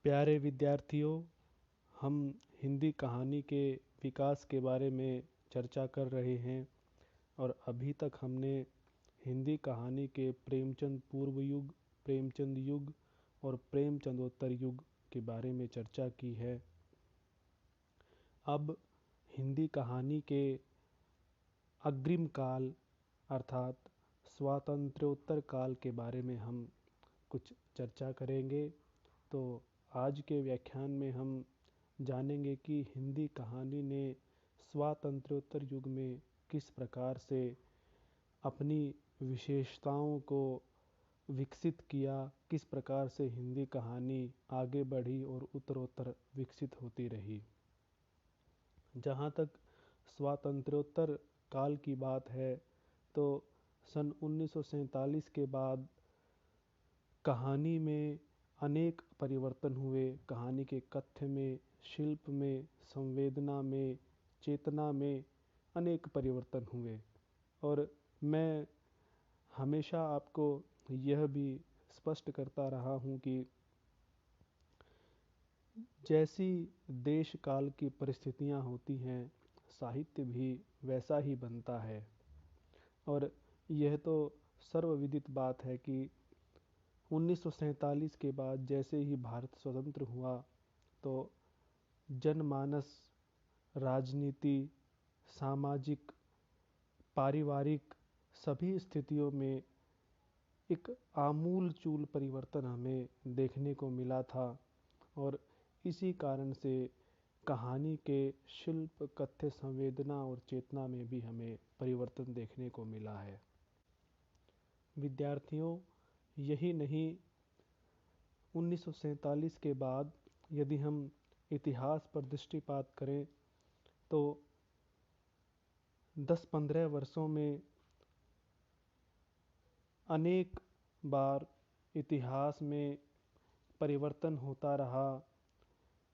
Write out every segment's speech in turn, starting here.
प्यारे विद्यार्थियों, हम हिंदी कहानी के विकास के बारे में चर्चा कर रहे हैं और अभी तक हमने हिंदी कहानी के प्रेमचंद पूर्व युग, प्रेमचंद युग और प्रेमचंदोत्तर युग के बारे में चर्चा की है। अब हिंदी कहानी के अग्रिम काल अर्थात स्वातंत्र्योत्तर काल के बारे में हम कुछ चर्चा करेंगे। तो आज के व्याख्यान में हम जानेंगे कि हिंदी कहानी ने स्वातंत्र्योत्तर युग में किस प्रकार से अपनी विशेषताओं को विकसित किया, किस प्रकार से हिंदी कहानी आगे बढ़ी और उत्तरोत्तर विकसित होती रही। जहाँ तक स्वातंत्र्योत्तर काल की बात है तो सन 1947 के बाद कहानी में अनेक परिवर्तन हुए। कहानी के कथ्य में, शिल्प में, संवेदना में, चेतना में अनेक परिवर्तन हुए। और मैं हमेशा आपको यह भी स्पष्ट करता रहा हूँ कि जैसी देश काल की परिस्थितियाँ होती हैं, साहित्य भी वैसा ही बनता है। और यह तो सर्वविदित बात है कि 1947 के बाद जैसे ही भारत स्वतंत्र हुआ तो जनमानस, राजनीति, सामाजिक, पारिवारिक सभी स्थितियों में एक आमूल-चूल परिवर्तन हमें देखने को मिला था। और इसी कारण से कहानी के शिल्प, कथ्य, संवेदना और चेतना में भी हमें परिवर्तन देखने को मिला है। विद्यार्थियों, यही नहीं, 1947 के बाद यदि हम इतिहास पर दृष्टिपात करें तो 10-15 वर्षों में अनेक बार इतिहास में परिवर्तन होता रहा।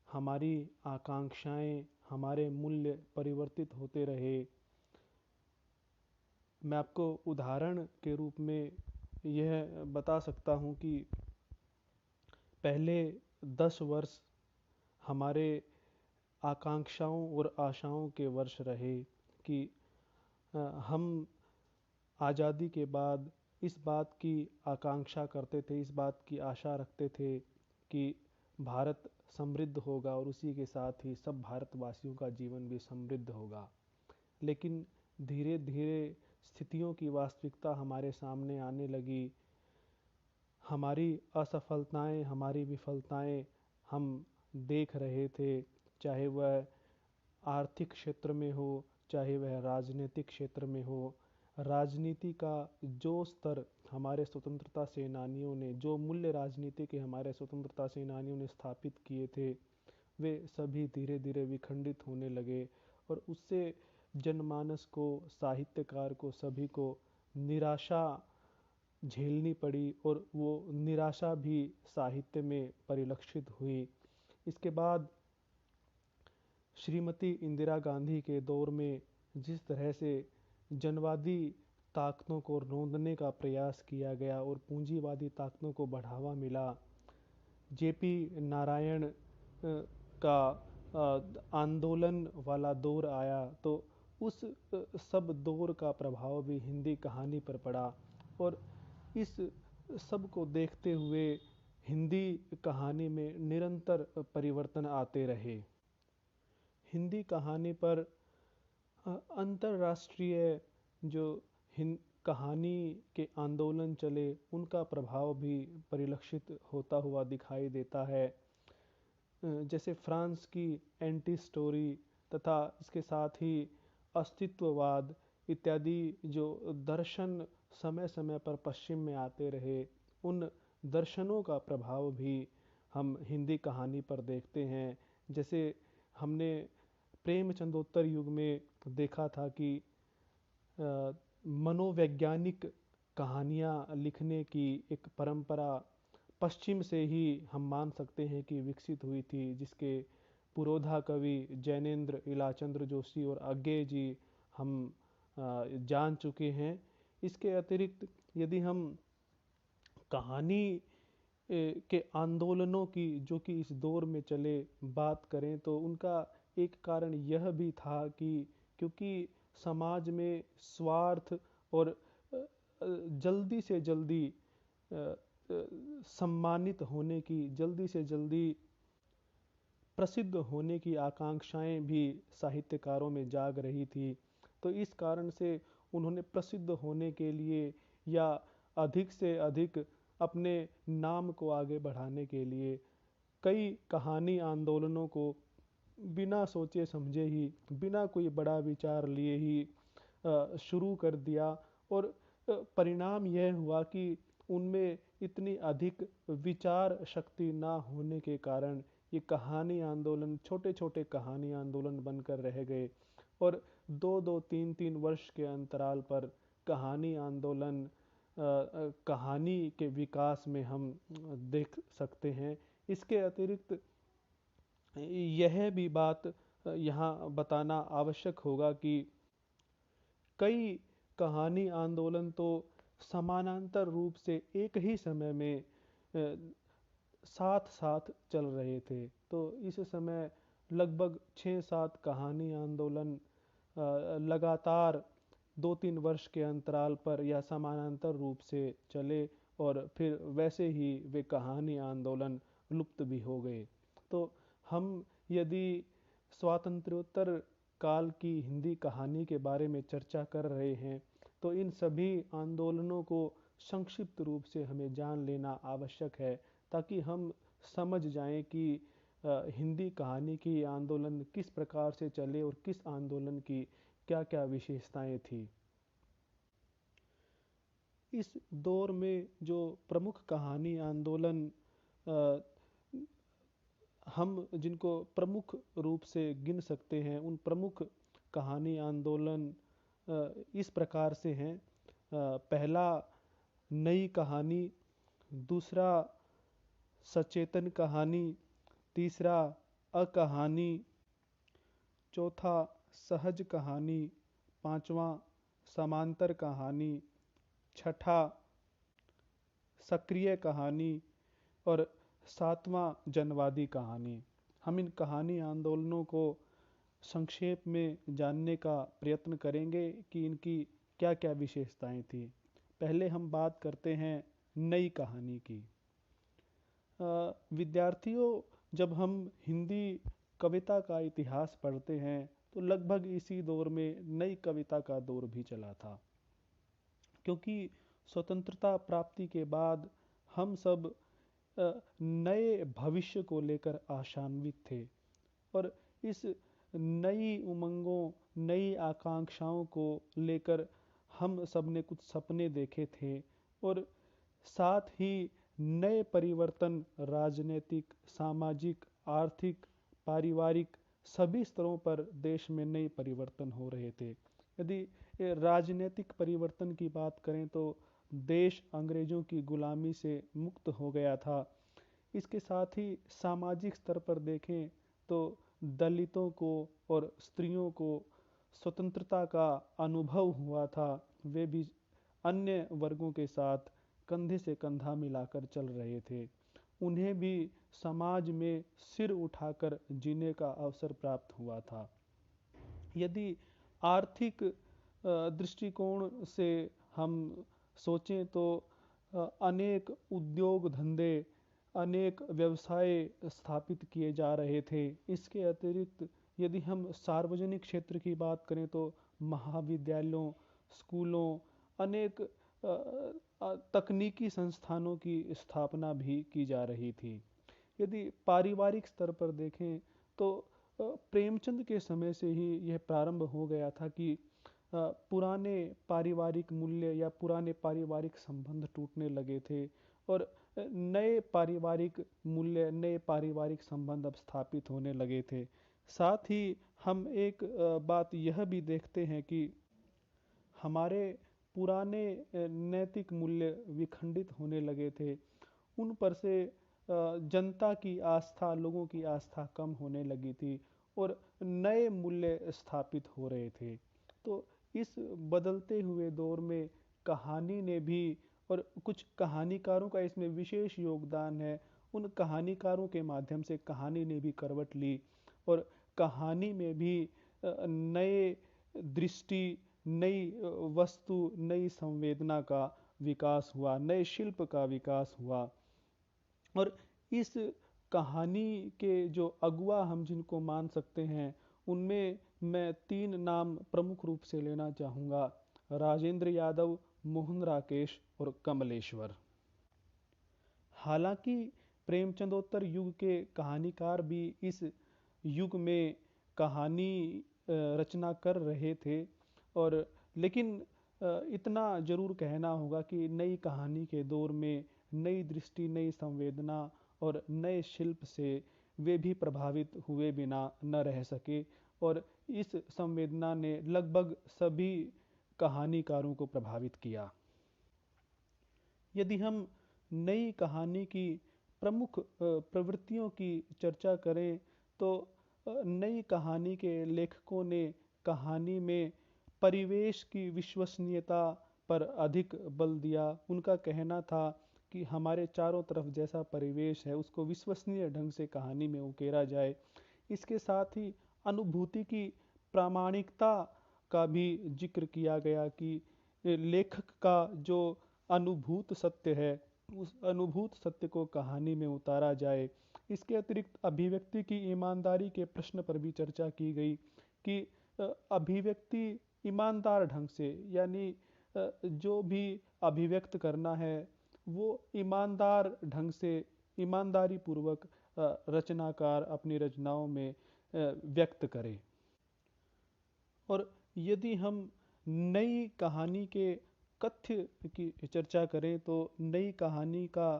हमारी आकांक्षाएं, हमारे मूल्य परिवर्तित होते रहे। मैं आपको उदाहरण के रूप में यह बता सकता हूँ कि पहले 10 वर्ष हमारे आकांक्षाओं और आशाओं के वर्ष रहे कि हम आज़ादी के बाद इस बात की आकांक्षा करते थे, इस बात की आशा रखते थे कि भारत समृद्ध होगा और उसी के साथ ही सब भारतवासियों का जीवन भी समृद्ध होगा। लेकिन धीरे धीरे स्थितियों की वास्तविकता हमारे सामने आने लगी। हमारी असफलताएं, हमारी विफलताएं हम देख रहे थे, चाहे वह आर्थिक क्षेत्र में हो, चाहे वह राजनीतिक क्षेत्र में हो। राजनीति का जो स्तर हमारे स्वतंत्रता सेनानियों ने, जो मूल्य राजनीति के हमारे स्वतंत्रता सेनानियों ने स्थापित किए थे, वे सभी धीरे धीरे विखंडित होने लगे। और उससे जनमानस को, साहित्यकार को, सभी को निराशा झेलनी पड़ी और वो निराशा भी साहित्य में परिलक्षित हुई। इसके बाद श्रीमती इंदिरा गांधी के दौर में जिस तरह से जनवादी ताकतों को रौंदने का प्रयास किया गया और पूंजीवादी ताकतों को बढ़ावा मिला, जेपी नारायण का आंदोलन वाला दौर आया, तो उस सब दौर का प्रभाव भी हिंदी कहानी पर पड़ा। और इस सब को देखते हुए हिंदी कहानी में निरंतर परिवर्तन आते रहे। हिंदी कहानी पर अंतर्राष्ट्रीय जो कहानी के आंदोलन चले, उनका प्रभाव भी परिलक्षित होता हुआ दिखाई देता है। जैसे फ्रांस की एंटी स्टोरी तथा इसके साथ ही अस्तित्ववाद इत्यादि जो दर्शन समय समय पर पश्चिम में आते रहे, उन दर्शनों का प्रभाव भी हम हिंदी कहानी पर देखते हैं। जैसे हमने प्रेमचंदोत्तर युग में देखा था कि मनोवैज्ञानिक कहानियाँ लिखने की एक परंपरा पश्चिम से ही हम मान सकते हैं कि विकसित हुई थी, जिसके पुरोधा कवि जैनेन्द्र इलाचंद्र जोशी और अज्ञेय जी हम जान चुके हैं। इसके अतिरिक्त यदि हम कहानी के आंदोलनों की जो कि इस दौर में चले बात करें तो उनका एक कारण यह भी था कि क्योंकि समाज में स्वार्थ और जल्दी से जल्दी सम्मानित होने की, जल्दी से जल्दी प्रसिद्ध होने की आकांक्षाएं भी साहित्यकारों में जाग रही थी। तो इस कारण से उन्होंने प्रसिद्ध होने के लिए या अधिक से अधिक अपने नाम को आगे बढ़ाने के लिए कई कहानी आंदोलनों को बिना सोचे समझे ही, बिना कोई बड़ा विचार लिए ही शुरू कर दिया। और परिणाम यह हुआ कि उनमें इतनी अधिक विचार शक्ति ना होने के कारण ये कहानी आंदोलन छोटे छोटे कहानी आंदोलन बनकर रह गए। और दो दो तीन तीन वर्ष के अंतराल पर कहानी आंदोलन कहानी के विकास में हम देख सकते हैं। इसके अतिरिक्त यह भी बात यहाँ बताना आवश्यक होगा कि कई कहानी आंदोलन तो समानांतर रूप से एक ही समय में साथ साथ चल रहे थे। तो इस समय लगभग 6-7 कहानी आंदोलन लगातार 2-3 वर्ष के अंतराल पर या समानांतर रूप से चले और फिर वैसे ही वे कहानी आंदोलन लुप्त भी हो गए। तो हम यदि स्वातंत्र्योत्तर काल की हिंदी कहानी के बारे में चर्चा कर रहे हैं तो इन सभी आंदोलनों को संक्षिप्त रूप से हमें जान लेना आवश्यक है, ताकि हम समझ जाएं कि हिंदी कहानी की आंदोलन किस प्रकार से चले और किस आंदोलन की क्या क्या विशेषताएं थी। इस दौर में जो प्रमुख कहानी आंदोलन हम जिनको प्रमुख रूप से गिन सकते हैं, उन प्रमुख कहानी आंदोलन इस प्रकार से हैं। पहला नई कहानी, दूसरा सचेतन कहानी, तीसरा अकहानी, चौथा सहज कहानी, पांचवा समांतर कहानी, छठा सक्रिय कहानी और सातवां जनवादी कहानी। हम इन कहानी आंदोलनों को संक्षेप में जानने का प्रयत्न करेंगे कि इनकी क्या क्या विशेषताएं थी। पहले हम बात करते हैं नई कहानी की। विद्यार्थियों, जब हम हिंदी कविता का इतिहास पढ़ते हैं तो लगभग इसी दौर में नई कविता का दौर भी चला था, क्योंकि स्वतंत्रता प्राप्ति के बाद हम सब नए भविष्य को लेकर आशान्वित थे और इस नई उमंगों, नई आकांक्षाओं को लेकर हम सब ने कुछ सपने देखे थे और साथ ही नए परिवर्तन राजनीतिक, सामाजिक, आर्थिक, पारिवारिक सभी स्तरों पर देश में नए परिवर्तन हो रहे थे। यदि राजनीतिक परिवर्तन की बात करें तो देश अंग्रेजों की गुलामी से मुक्त हो गया था। इसके साथ ही सामाजिक स्तर पर देखें तो दलितों को और स्त्रियों को स्वतंत्रता का अनुभव हुआ था। वे भी अन्य वर्गों के साथ कंधे से कंधा मिलाकर चल रहे थे। उन्हें भी समाज में सिर उठाकर जीने का अवसर प्राप्त हुआ था। यदि आर्थिक दृष्टिकोण से हम सोचें तो अनेक उद्योग धंधे, अनेक व्यवसाय स्थापित किए जा रहे थे। इसके अतिरिक्त यदि हम सार्वजनिक क्षेत्र की बात करें तो महाविद्यालयों, स्कूलों, अनेक तकनीकी संस्थानों की स्थापना भी की जा रही थी। यदि पारिवारिक स्तर पर देखें तो प्रेमचंद के समय से ही यह प्रारंभ हो गया था कि पुराने पारिवारिक मूल्य या पुराने पारिवारिक संबंध टूटने लगे थे और नए पारिवारिक मूल्य, नए पारिवारिक संबंध अब स्थापित होने लगे थे। साथ ही हम एक बात यह भी देखते हैं कि हमारे पुराने नैतिक मूल्य विखंडित होने लगे थे। उन पर से जनता की आस्था, लोगों की आस्था कम होने लगी थी और नए मूल्य स्थापित हो रहे थे। तो इस बदलते हुए दौर में कहानी ने भी और कुछ कहानीकारों का इसमें विशेष योगदान है। उन कहानीकारों के माध्यम से कहानी ने भी करवट ली और कहानी में भी नए दृष्टि, नई वस्तु, नई संवेदना का विकास हुआ, नए शिल्प का विकास हुआ। और इस कहानी के जो अगुआ हम जिनको मान सकते हैं, उनमें मैं 3 नाम प्रमुख रूप से लेना चाहूँगा: राजेंद्र यादव, मोहन राकेश और कमलेश्वर। हालांकि प्रेमचंदोत्तर युग के कहानीकार भी इस युग में कहानी रचना कर रहे थे, और लेकिन इतना जरूर कहना होगा कि नई कहानी के दौर में नई दृष्टि, नई संवेदना और नए शिल्प से वे भी प्रभावित हुए बिना न रह सके, और इस संवेदना ने लगभग सभी कहानीकारों को प्रभावित किया। यदि हम नई कहानी की प्रमुख प्रवृत्तियों की चर्चा करें तो नई कहानी के लेखकों ने कहानी में परिवेश की विश्वसनीयता पर अधिक बल दिया। उनका कहना था कि हमारे चारों तरफ जैसा परिवेश है उसको विश्वसनीय ढंग से कहानी में उकेरा जाए। इसके साथ ही अनुभूति की प्रामाणिकता का भी जिक्र किया गया कि लेखक का जो अनुभूत सत्य है उस अनुभूत सत्य को कहानी में उतारा जाए। इसके अतिरिक्त अभिव्यक्ति की ईमानदारी के प्रश्न पर भी चर्चा की गई कि अभिव्यक्ति ईमानदार ढंग से, यानी जो भी अभिव्यक्त करना है वो ईमानदार ढंग से, ईमानदारी पूर्वक रचनाकार अपनी रचनाओं में व्यक्त करे। और यदि हम नई कहानी के कथ्य की चर्चा करें तो नई कहानी का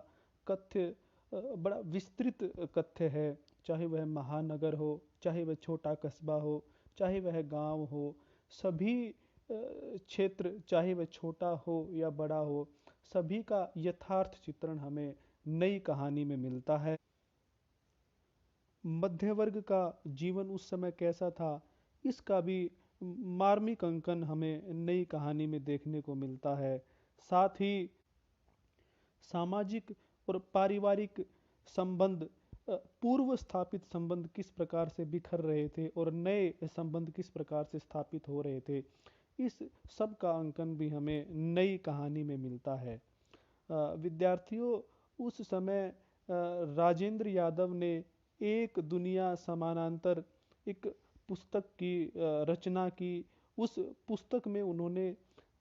कथ्य बड़ा विस्तृत कथ्य है। चाहे वह महानगर हो, चाहे वह छोटा कस्बा हो, चाहे वह गांव हो, सभी क्षेत्र, चाहे वह छोटा हो या बड़ा हो, सभी का यथार्थ चित्रण हमें नई कहानी में मिलता है। मध्य वर्ग का जीवन उस समय कैसा था, इसका भी मार्मिक अंकन हमें नई कहानी में देखने को मिलता है। साथ ही सामाजिक और पारिवारिक संबंध, पूर्व स्थापित संबंध किस प्रकार से बिखर रहे थे और नए संबंध किस प्रकार से स्थापित हो रहे थे, इस सब का अंकन भी हमें नई कहानी में मिलता है। विद्यार्थियों, उस समय राजेंद्र यादव ने एक दुनिया समानांतर एक पुस्तक की रचना की। उस पुस्तक में उन्होंने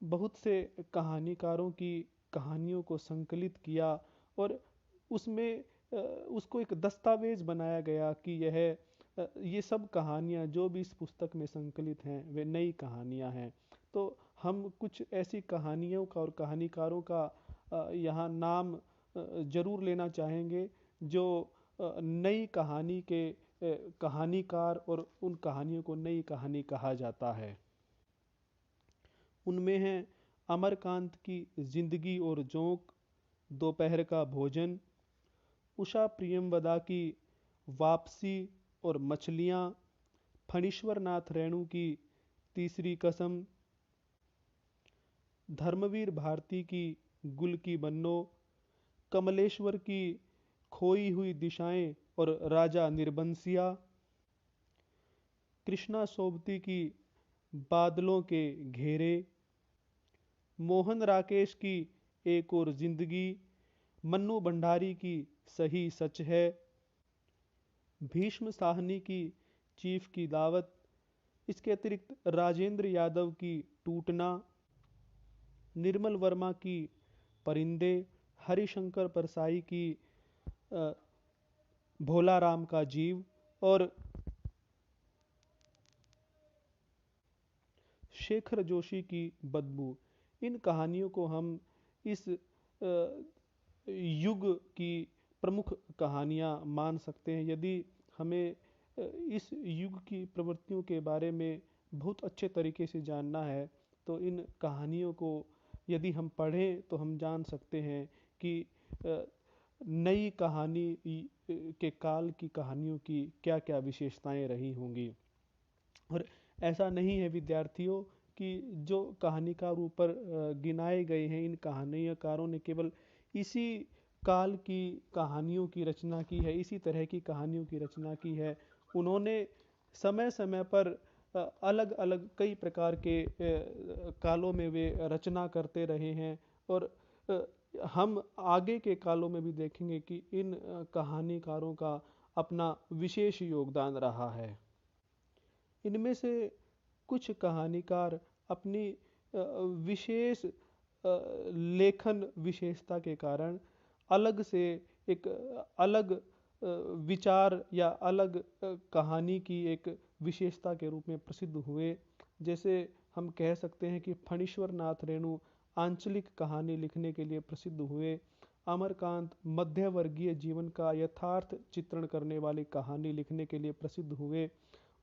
बहुत से कहानीकारों की कहानियों को संकलित किया और उसमें उसको एक दस्तावेज बनाया गया कि ये सब कहानियाँ जो भी इस पुस्तक में संकलित हैं वे नई कहानियाँ हैं। तो हम कुछ ऐसी कहानियों का और कहानीकारों का यहाँ नाम जरूर लेना चाहेंगे जो नई कहानी के कहानीकार और उन कहानियों को नई कहानी कहा जाता है। उनमें हैं अमरकांत की जिंदगी और जोंक, दोपहर का भोजन, उषा प्रियमवदा की वापसी और मछलियाँ, फणीश्वर नाथ रेणु की तीसरी कसम, धर्मवीर भारती की गुल की बन्नो, कमलेश्वर की खोई हुई दिशाएं और राजा निर्बंसिया, कृष्णा सोबती की बादलों के घेरे, मोहन राकेश की एक और जिंदगी, मन्नू भंडारी की सही सच है, भीष्म साहनी की चीफ की दावत, इसके अतिरिक्त राजेंद्र यादव की टूटना, निर्मल वर्मा की परिंदे, हरिशंकर परसाई की भोला राम का जीव और शेखर जोशी की बदबू। इन कहानियों को हम इस युग की प्रमुख कहानियाँ मान सकते हैं। यदि हमें इस युग की प्रवृत्तियों के बारे में बहुत अच्छे तरीके से जानना है तो इन कहानियों को यदि हम पढ़ें तो हम जान सकते हैं कि नई कहानी के काल की कहानियों की क्या क्या विशेषताएं रही होंगी। और ऐसा नहीं है विद्यार्थियों कि जो कहानीकार ऊपर गिनाए गए हैं, इन कहानियाकारों ने केवल इसी काल की कहानियों की रचना की है, इसी तरह की कहानियों की रचना की है। उन्होंने समय समय पर अलग अलग कई प्रकार के कालों में वे रचना करते रहे हैं। और अ, हम आगे के कालों में भी देखेंगे कि इन कहानीकारों का अपना विशेष योगदान रहा है। इनमें से कुछ कहानीकार अपनी विशेष लेखन विशेषता के कारण अलग से एक अलग विचार या अलग कहानी की एक विशेषता के रूप में प्रसिद्ध हुए। जैसे हम कह सकते हैं कि फणीश्वर नाथ रेणु आंचलिक कहानी लिखने के लिए प्रसिद्ध हुए। अमरकांत मध्यवर्गीय जीवन का यथार्थ चित्रण करने वाली कहानी लिखने के लिए प्रसिद्ध हुए।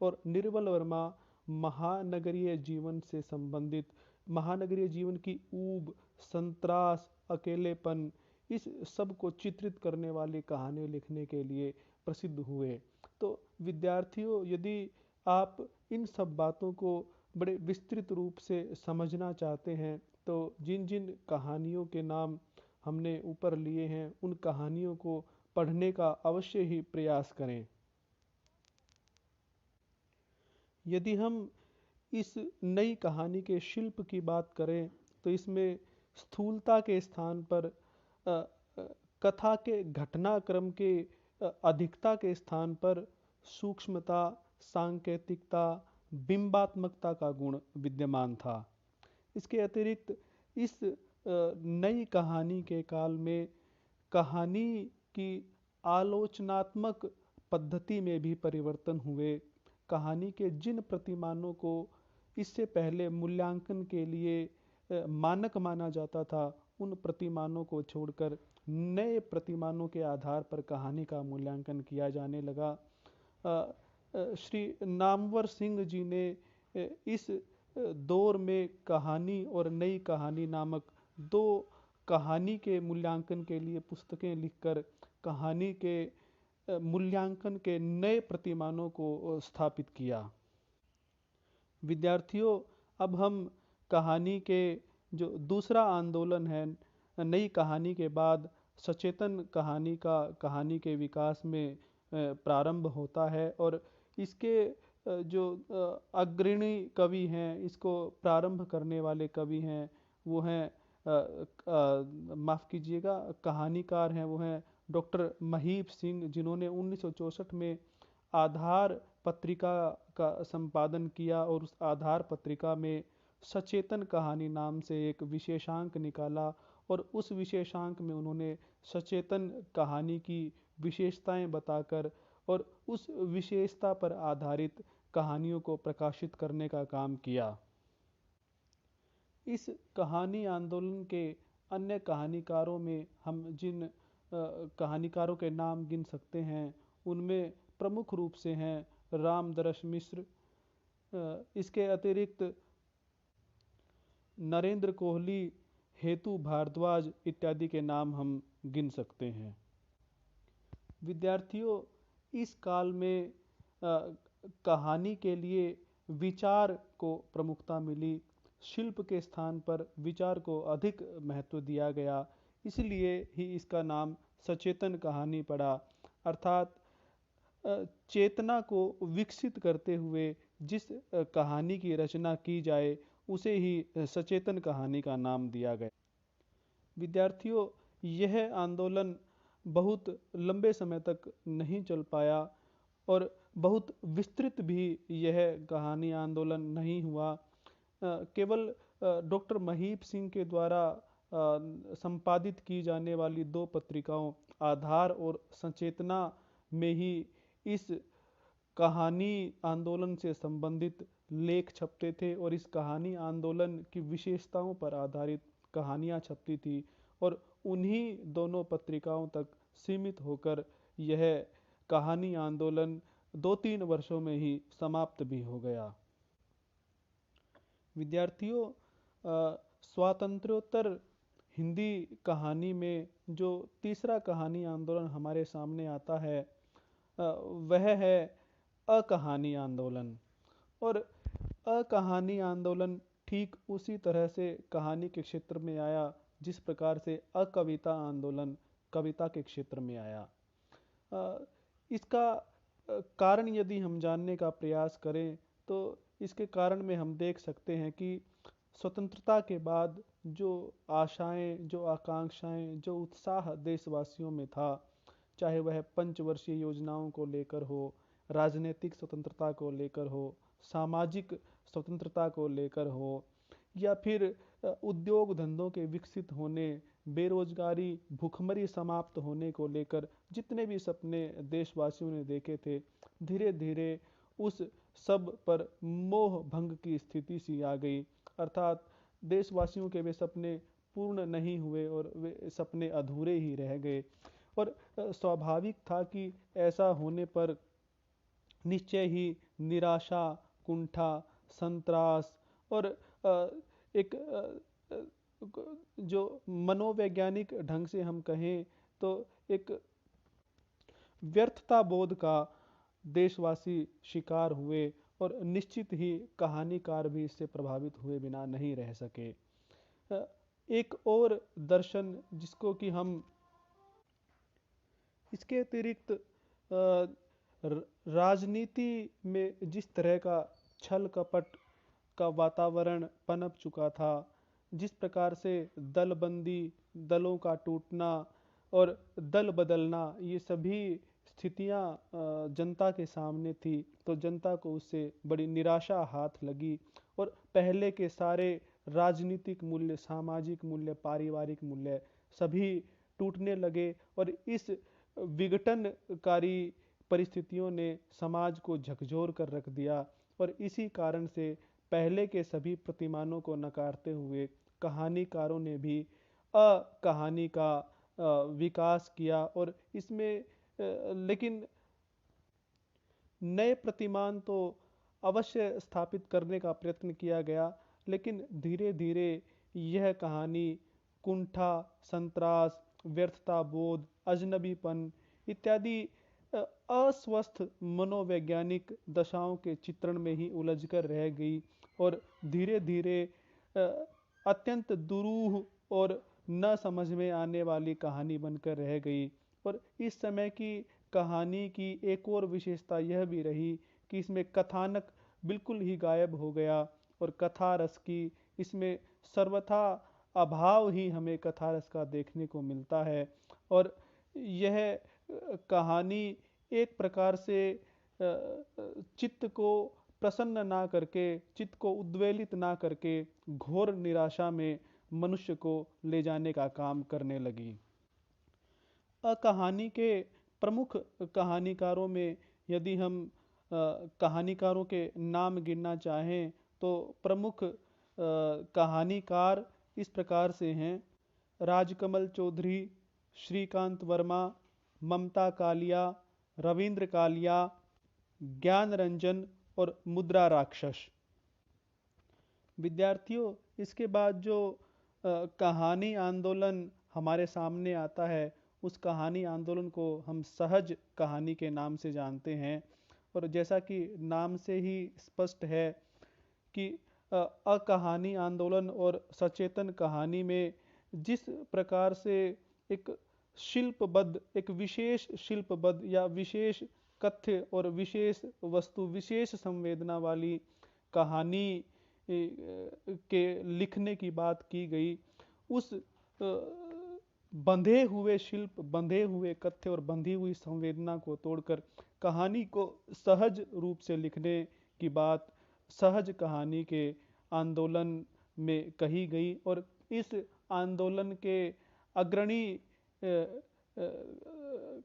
और निर्मल वर्मा महानगरीय जीवन से संबंधित, महानगरीय जीवन की ऊब, संतरास, अकेलेपन, इस सब को चित्रित करने वाली कहानी लिखने के लिए प्रसिद्ध हुए। तो विद्यार्थियों, यदि आप इन सब बातों को बड़े विस्तृत रूप से समझना चाहते हैं तो जिन जिन कहानियों के नाम हमने ऊपर लिए हैं, उन कहानियों को पढ़ने का अवश्य ही प्रयास करें। यदि हम इस नई कहानी के शिल्प की बात करें तो इसमें स्थूलता के स्थान पर कथा के घटनाक्रम के अधिकता के स्थान पर सूक्ष्मता, सांकेतिकता, बिंबात्मकता का गुण विद्यमान था। इसके अतिरिक्त इस नई कहानी के काल में कहानी की आलोचनात्मक पद्धति में भी परिवर्तन हुए। कहानी के जिन प्रतिमानों को इससे पहले मूल्यांकन के लिए मानक माना जाता था, उन प्रतिमानों को छोड़कर नए प्रतिमानों के आधार पर कहानी का मूल्यांकन किया जाने लगा। श्री नामवर सिंह जी ने इस दौर में कहानी और नई कहानी नामक दो कहानी के मूल्यांकन के लिए पुस्तकें लिखकर कहानी के मूल्यांकन के नए प्रतिमानों को स्थापित किया। विद्यार्थियों, अब हम कहानी के जो दूसरा आंदोलन है, नई कहानी के बाद सचेतन कहानी के विकास में प्रारंभ होता है। और इसके जो अग्रणी कवि हैं, इसको प्रारंभ करने वाले कवि हैं, वो हैं माफ़ कीजिएगा, कहानीकार हैं, वो हैं डॉक्टर महीप सिंह, जिन्होंने 1964 में आधार पत्रिका का संपादन किया और उस आधार पत्रिका में सचेतन कहानी नाम से एक विशेषांक निकाला। और उस विशेषांक में उन्होंने सचेतन कहानी की विशेषताएं बताकर और उस विशेषता पर आधारित कहानियों को प्रकाशित करने का काम किया। इस कहानी आंदोलन के अन्य कहानीकारों में हम जिन कहानीकारों के नाम गिन सकते हैं, उनमें प्रमुख रूप से हैं रामदरस मिश्र, इसके अतिरिक्त नरेंद्र कोहली, हेतु भारद्वाज इत्यादि के नाम हम गिन सकते हैं। विद्यार्थियों, इस काल में कहानी के लिए विचार को प्रमुखता मिली। शिल्प के स्थान पर विचार को अधिक महत्व दिया गया, इसलिए ही इसका नाम सचेतन कहानी पड़ा। अर्थात चेतना को विकसित करते हुए जिस कहानी की रचना की जाए, उसे ही सचेतन कहानी का नाम दिया गया। विद्यार्थियों, यह आंदोलन बहुत लंबे समय तक नहीं चल पाया और बहुत विस्तृत भी यह कहानी आंदोलन नहीं हुआ। केवल डॉक्टर महीप सिंह के द्वारा संपादित की जाने वाली दो पत्रिकाओं आधार और सचेतना में ही इस कहानी आंदोलन से संबंधित लेख छपते थे और इस कहानी आंदोलन की विशेषताओं पर आधारित कहानियाँ छपती थी। और उन्हीं दोनों पत्रिकाओं तक सीमित होकर यह कहानी आंदोलन 2-3 वर्षों में ही समाप्त भी हो गया। विद्यार्थियों, स्वातंत्र्योत्तर हिंदी कहानी में जो तीसरा कहानी आंदोलन हमारे सामने आता है, वह है अकहानी आंदोलन। और अकहानी आंदोलन ठीक उसी तरह से कहानी के क्षेत्र में आया जिस प्रकार से अकविता आंदोलन कविता के क्षेत्र में आया। इसका कारण यदि हम जानने का प्रयास करें तो इसके कारण में हम देख सकते हैं कि स्वतंत्रता के बाद जो आशाएं, जो आकांक्षाएं, जो उत्साह देशवासियों में था, चाहे वह पंचवर्षीय योजनाओं को लेकर हो, राजनीतिक स्वतंत्रता को लेकर हो, सामाजिक स्वतंत्रता को लेकर हो, या फिर उद्योग धंधों के विकसित होने, बेरोजगारी, भूखमरी समाप्त होने को लेकर जितने भी सपने देशवासियों ने देखे थे, धीरे धीरे उस सब पर मोह भंग की स्थिति सी आ गई। अर्थात देशवासियों के वे सपने पूर्ण नहीं हुए और वे सपने अधूरे ही रह गए। और स्वाभाविक था कि ऐसा होने पर निश्चय ही निराशा, कुंठा, संतरास और एक जो मनोवैज्ञानिक ढंग से हम कहें तो एक व्यर्थता बोध का देशवासी शिकार हुए, और निश्चित ही कहानीकार भी इससे प्रभावित हुए बिना नहीं रह सके। एक और दर्शन जिसको कि हम इसके अतिरिक्त राजनीति में जिस तरह का छल कपट का वातावरण पनप चुका था, जिस प्रकार से दलबंदी, दलों का टूटना और दल बदलना, ये सभी स्थितियां जनता के सामने थी, तो जनता को उससे बड़ी निराशा हाथ लगी और पहले के सारे राजनीतिक मूल्य, सामाजिक मूल्य, पारिवारिक मूल्य सभी टूटने लगे। और इस विघटनकारी परिस्थितियों ने समाज को झकझोर कर रख दिया, और इसी कारण से पहले के सभी प्रतिमानों को नकारते हुए कहानीकारों ने भी कहानी का विकास किया। और इसमें लेकिन नए प्रतिमान तो अवश्य स्थापित करने का प्रयत्न किया गया, लेकिन धीरे धीरे यह कहानी कुंठा, संतरास, व्यर्थता बोध, अजनबीपन इत्यादि अस्वस्थ मनोवैज्ञानिक दशाओं के चित्रण में ही उलझकर रह गई, और धीरे धीरे अत्यंत दुरूह और न समझ में आने वाली कहानी बनकर रह गई। और इस समय की कहानी की एक और विशेषता यह भी रही कि इसमें कथानक बिल्कुल ही गायब हो गया, और कथा रस की इसमें सर्वथा अभाव ही हमें कथा रस का देखने को मिलता है। और यह कहानी एक प्रकार से चित्त को प्रसन्न ना करके, चित्त को उद्वेलित ना करके घोर निराशा में मनुष्य को ले जाने का काम करने लगी। कहानी के प्रमुख कहानीकारों में यदि हम कहानीकारों के नाम गिनना चाहें तो प्रमुख कहानीकार इस प्रकार से हैं: राजकमल चौधरी, श्रीकांत वर्मा, ममता कालिया, रविंद्र कालिया, ज्ञान रंजन और मुद्रा राक्षस। विद्यार्थियों, इसके बाद जो कहानी आंदोलन हमारे सामने आता है, उस कहानी आंदोलन को हम सहज कहानी के नाम से जानते हैं। और जैसा कि नाम से ही स्पष्ट है कि अकहानी आंदोलन और सचेतन कहानी में जिस प्रकार से एक शिल्पबद्ध, एक विशेष शिल्पबद्ध या विशेष कथ्य और विशेष वस्तु, विशेष संवेदना वाली कहानी के लिखने की बात की गई, उस बंधे हुए शिल्प, बंधे हुए कथ्य और बंधी हुई संवेदना को तोड़कर कहानी को सहज रूप से लिखने की बात सहज कहानी के आंदोलन में कही गई। और इस आंदोलन के अग्रणी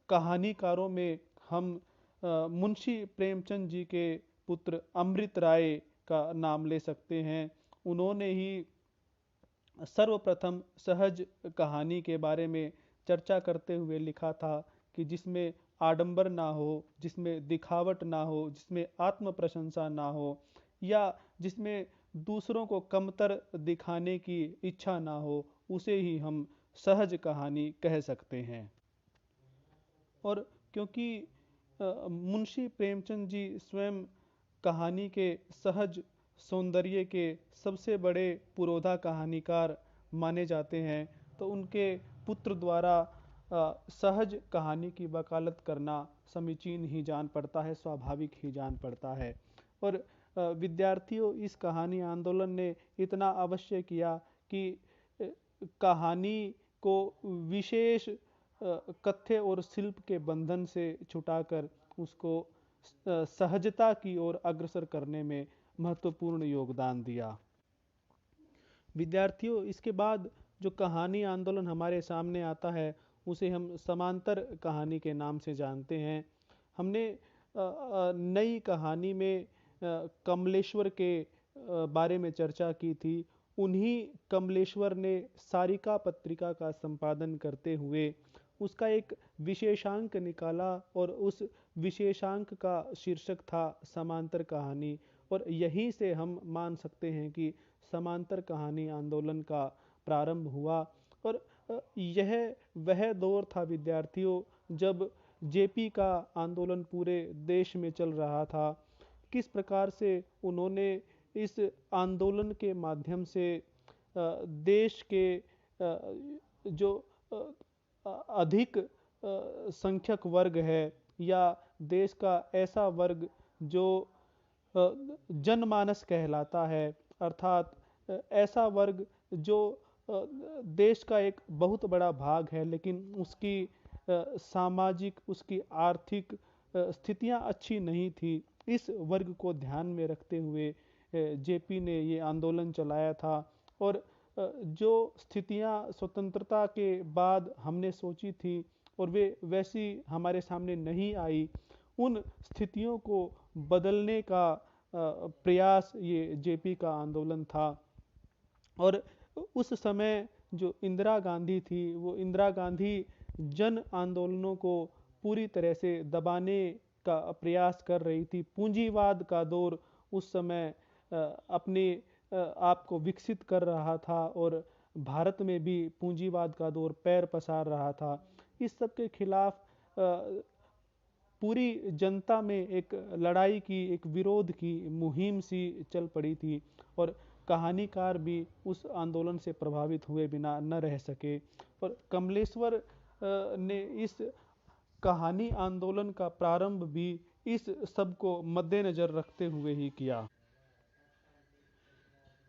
कहानीकारों में हम मुंशी प्रेमचंद जी के पुत्र अमृत राय का नाम ले सकते हैं। उन्होंने ही सर्वप्रथम सहज कहानी के बारे में चर्चा करते हुए लिखा था कि जिसमें आडंबर ना हो, जिसमें दिखावट ना हो, जिसमें आत्म प्रशंसा ना हो, या जिसमें दूसरों को कमतर दिखाने की इच्छा ना हो, उसे ही हम सहज कहानी कह सकते हैं। और क्योंकि मुंशी प्रेमचंद जी स्वयं कहानी के सहज सौंदर्य के सबसे बड़े पुरोधा कहानीकार माने जाते हैं, तो उनके पुत्र द्वारा सहज कहानी की वकालत करना समीचीन ही जान पड़ता है, स्वाभाविक ही जान पड़ता है। और विद्यार्थियों, इस कहानी आंदोलन ने इतना अवश्य किया कि अ, कहानी को विशेष कथ्य और शिल्प के बंधन से छुटाकर उसको सहजता की ओर अग्रसर करने में महत्वपूर्ण योगदान दिया। विद्यार्थियों, इसके बाद जो कहानी आंदोलन हमारे सामने आता है उसे हम समांतर कहानी के नाम से जानते हैं। हमने नई कहानी में कमलेश्वर के बारे में चर्चा की थी। उन्हीं कमलेश्वर ने सारिका पत्रिका का संपादन करते हुए उसका एक विशेषांक निकाला और उस विशेषांक का शीर्षक था समांतर कहानी। और यहीं से हम मान सकते हैं कि समांतर कहानी आंदोलन का प्रारंभ हुआ। और यह वह दौर था विद्यार्थियों, जब जेपी का आंदोलन पूरे देश में चल रहा था। किस प्रकार से उन्होंने इस आंदोलन के माध्यम से देश के जो अधिक संख्यक वर्ग है, या देश का ऐसा वर्ग जो जनमानस कहलाता है, अर्थात ऐसा वर्ग जो देश का एक बहुत बड़ा भाग है, लेकिन उसकी सामाजिक, उसकी आर्थिक स्थितियां अच्छी नहीं थी। इस वर्ग को ध्यान में रखते हुए जेपी ने ये आंदोलन चलाया था। और जो स्थितियां स्वतंत्रता के बाद हमने सोची थी और वे वैसी हमारे सामने नहीं आई, उन स्थितियों को बदलने का प्रयास ये जेपी का आंदोलन था। और उस समय जो इंदिरा गांधी थी, वो इंदिरा गांधी जन आंदोलनों को पूरी तरह से दबाने का प्रयास कर रही थी। पूंजीवाद का दौर उस समय अपने आप को विकसित कर रहा था और भारत में भी पूंजीवाद का दौर पैर पसार रहा था। इस सब के खिलाफ पूरी जनता में एक लड़ाई की, एक विरोध की मुहिम सी चल पड़ी थी। और कहानीकार भी उस आंदोलन से प्रभावित हुए बिना न रह सके। और कमलेश्वर ने इस कहानी आंदोलन का प्रारंभ भी इस सब को मद्देनजर रखते हुए ही किया।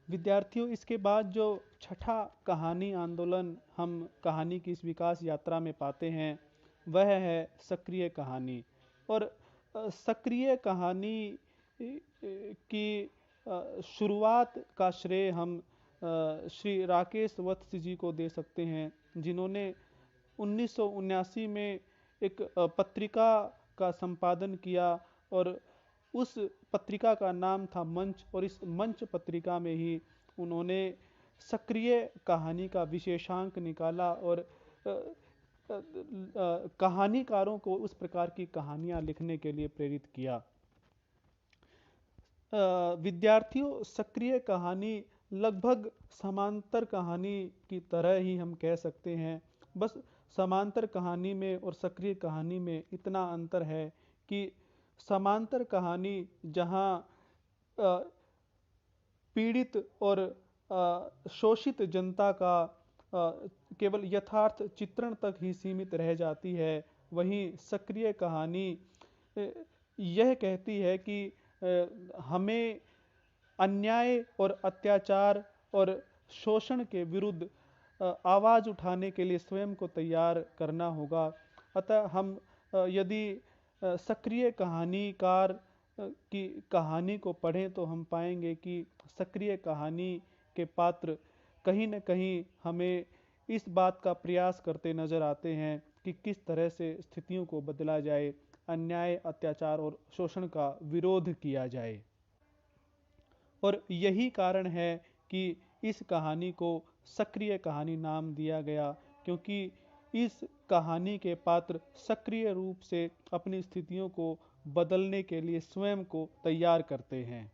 विद्यार्थियों, इसके बाद जो छठा कहानी आंदोलन हम कहानी की इस विकास यात्रा में पाते हैं, वह है सक्रिय कहानी। और सक्रिय कहानी की शुरुआत का श्रेय हम श्री राकेश वत्स जी को दे सकते हैं, जिन्होंने 1979 में एक पत्रिका का संपादन किया। और उस पत्रिका का नाम था मंच, और इस मंच पत्रिका में ही उन्होंने सक्रिय कहानी का विशेषांक निकाला और कहानीकारों को उस प्रकार की कहानियां लिखने के लिए प्रेरित किया। विद्यार्थियों, सक्रिय कहानी लगभग समांतर कहानी की तरह ही हम कह सकते हैं। बस समांतर कहानी में और सक्रिय कहानी में इतना अंतर है कि समांतर कहानी जहाँ पीड़ित और शोषित जनता का केवल यथार्थ चित्रण तक ही सीमित रह जाती है, वहीं सक्रिय कहानी यह कहती है कि हमें अन्याय और अत्याचार और शोषण के विरुद्ध आवाज़ उठाने के लिए स्वयं को तैयार करना होगा। अतः हम यदि सक्रिय कहानीकार की कहानी को पढ़ें तो हम पाएंगे कि सक्रिय कहानी के पात्र कहीं न कहीं हमें इस बात का प्रयास करते नजर आते हैं कि किस तरह से स्थितियों को बदला जाए, अन्याय, अत्याचार और शोषण का विरोध किया जाए। और यही कारण है कि इस कहानी को सक्रिय कहानी नाम दिया गया, क्योंकि इस कहानी के पात्र सक्रिय रूप से अपनी स्थितियों को बदलने के लिए स्वयं को तैयार करते हैं।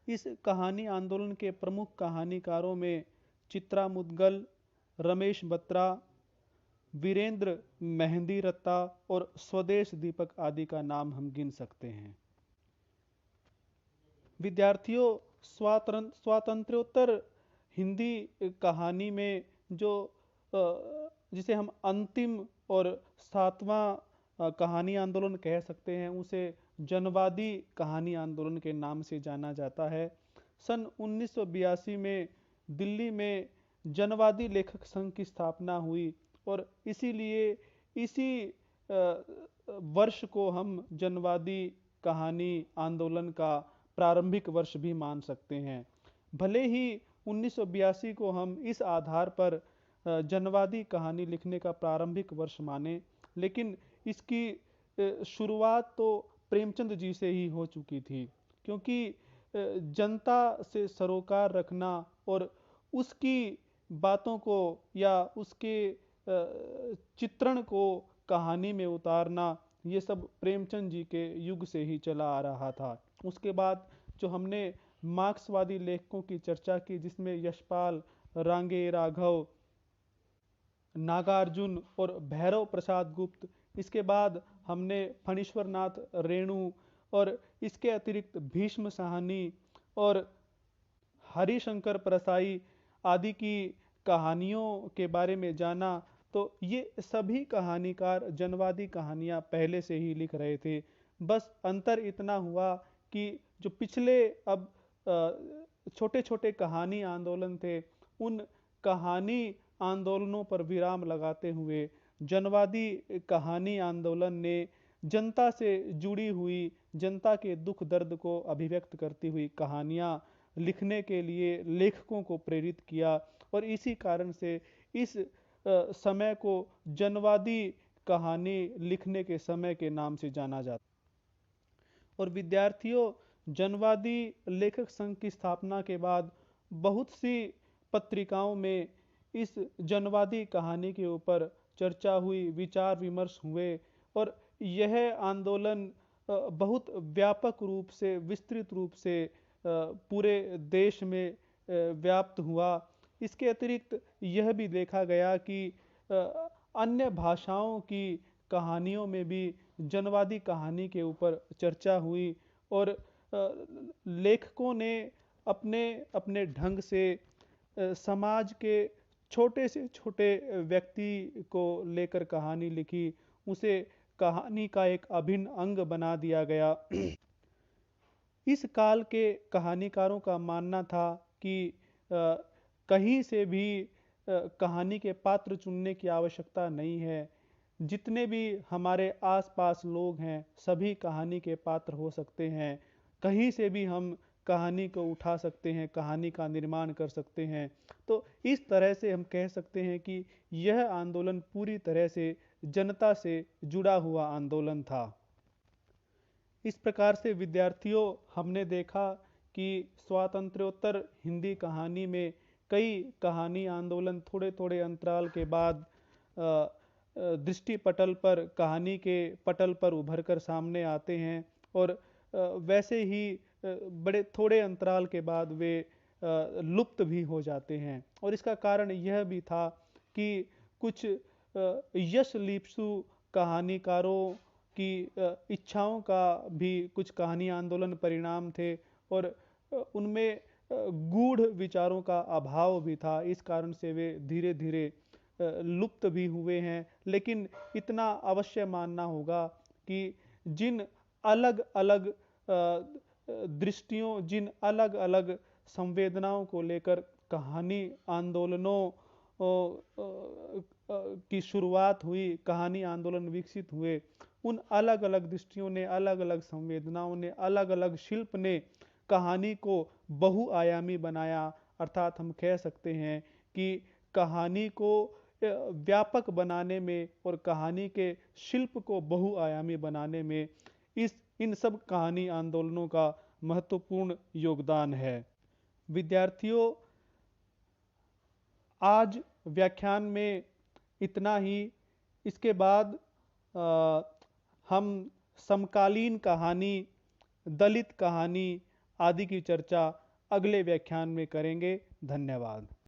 इस कहानी आंदोलन के प्रमुख कहानीकारों में चित्रा मुदगल, रमेश बत्रा, वीरेंद्र मेहंदी रत्ता और स्वदेश दीपक आदि का नाम हम गिन सकते हैं। विद्यार्थियों, स्वातंत्र्योत्तर हिंदी कहानी में जो जिसे हम अंतिम और सातवां कहानी आंदोलन कह सकते हैं, उसे जनवादी कहानी आंदोलन के नाम से जाना जाता है। सन 1982 में दिल्ली में जनवादी लेखक संघ की स्थापना हुई और इसीलिए इसी वर्ष को हम जनवादी कहानी आंदोलन का प्रारंभिक वर्ष भी मान सकते हैं। भले ही 1982 को हम इस आधार पर जनवादी कहानी लिखने का प्रारंभिक वर्ष माने, लेकिन इसकी शुरुआत तो प्रेमचंद जी से ही हो चुकी थी, क्योंकि जनता से सरोकार रखना और उसकी बातों को या उसके चित्रण को कहानी में उतारना, ये सब प्रेमचंद जी के युग से ही चला आ रहा था। उसके बाद जो हमने मार्क्सवादी लेखकों की चर्चा की, जिसमें यशपाल, रांगे राघव, नागार्जुन और भैरव प्रसाद गुप्त, इसके बाद हमने फणीश्वर नाथ रेणु और इसके अतिरिक्त भीष्म साहनी और हरिशंकर परसाई आदि की कहानियों के बारे में जाना, तो ये सभी कहानीकार जनवादी कहानियाँ पहले से ही लिख रहे थे। बस अंतर इतना हुआ कि जो पिछले अब छोटे छोटे कहानी आंदोलन थे, उन कहानी आंदोलनों पर विराम लगाते हुए जनवादी कहानी आंदोलन ने जनता से जुड़ी हुई, जनता के दुख दर्द को अभिव्यक्त करती हुई कहानियाँ लिखने के लिए लेखकों को प्रेरित किया और इसी कारण से इस समय को जनवादी कहानी लिखने के समय के नाम से जाना जाता। और विद्यार्थियों, जनवादी लेखक संघ की स्थापना के बाद बहुत सी पत्रिकाओं में इस जनवादी कहानी के ऊपर चर्चा हुई, विचार विमर्श हुए और यह आंदोलन बहुत व्यापक रूप से, विस्तृत रूप से पूरे देश में व्याप्त हुआ। इसके अतिरिक्त यह भी देखा गया कि अन्य भाषाओं की कहानियों में भी जनवादी कहानी के ऊपर चर्चा हुई और लेखकों ने अपने अपने ढंग से समाज के छोटे से छोटे व्यक्ति को लेकर कहानी लिखी, उसे कहानी का एक अभिन्न अंग बना दिया गया। इस काल के कहानीकारों का मानना था कि कहीं से भी कहानी के पात्र चुनने की आवश्यकता नहीं है, जितने भी हमारे आसपास लोग हैं सभी कहानी के पात्र हो सकते हैं, कहीं से भी हम कहानी को उठा सकते हैं, कहानी का निर्माण कर सकते हैं। तो इस तरह से हम कह सकते हैं कि यह आंदोलन पूरी तरह से जनता से जुड़ा हुआ आंदोलन था। इस प्रकार से विद्यार्थियों, हमने देखा कि स्वातंत्र्योत्तर हिंदी कहानी में कई कहानी आंदोलन थोड़े थोड़े अंतराल के बाद दृष्टि पटल पर, कहानी के पटल पर उभर कर सामने आते हैं और वैसे ही बड़े थोड़े अंतराल के बाद वे लुप्त भी हो जाते हैं। और इसका कारण यह भी था कि कुछ यश लिप्सु कहानीकारों की इच्छाओं का भी कुछ कहानी आंदोलन परिणाम थे और उनमें गूढ़ विचारों का अभाव भी था। इस कारण से वे धीरे धीरे लुप्त भी हुए हैं। लेकिन इतना अवश्य मानना होगा कि जिन अलग अलग दृष्टियों, जिन अलग अलग संवेदनाओं को लेकर कहानी आंदोलनों की शुरुआत हुई, कहानी आंदोलन विकसित हुए, उन अलग अलग दृष्टियों ने, अलग अलग संवेदनाओं ने, अलग अलग शिल्प ने कहानी को बहुआयामी बनाया। अर्थात हम कह सकते हैं कि कहानी को व्यापक बनाने में और कहानी के शिल्प को बहुआयामी बनाने में इन सब कहानी आंदोलनों का महत्वपूर्ण योगदान है। विद्यार्थियों, आज व्याख्यान में इतना ही। इसके बाद हम समकालीन कहानी, दलित कहानी आदि की चर्चा अगले व्याख्यान में करेंगे। धन्यवाद।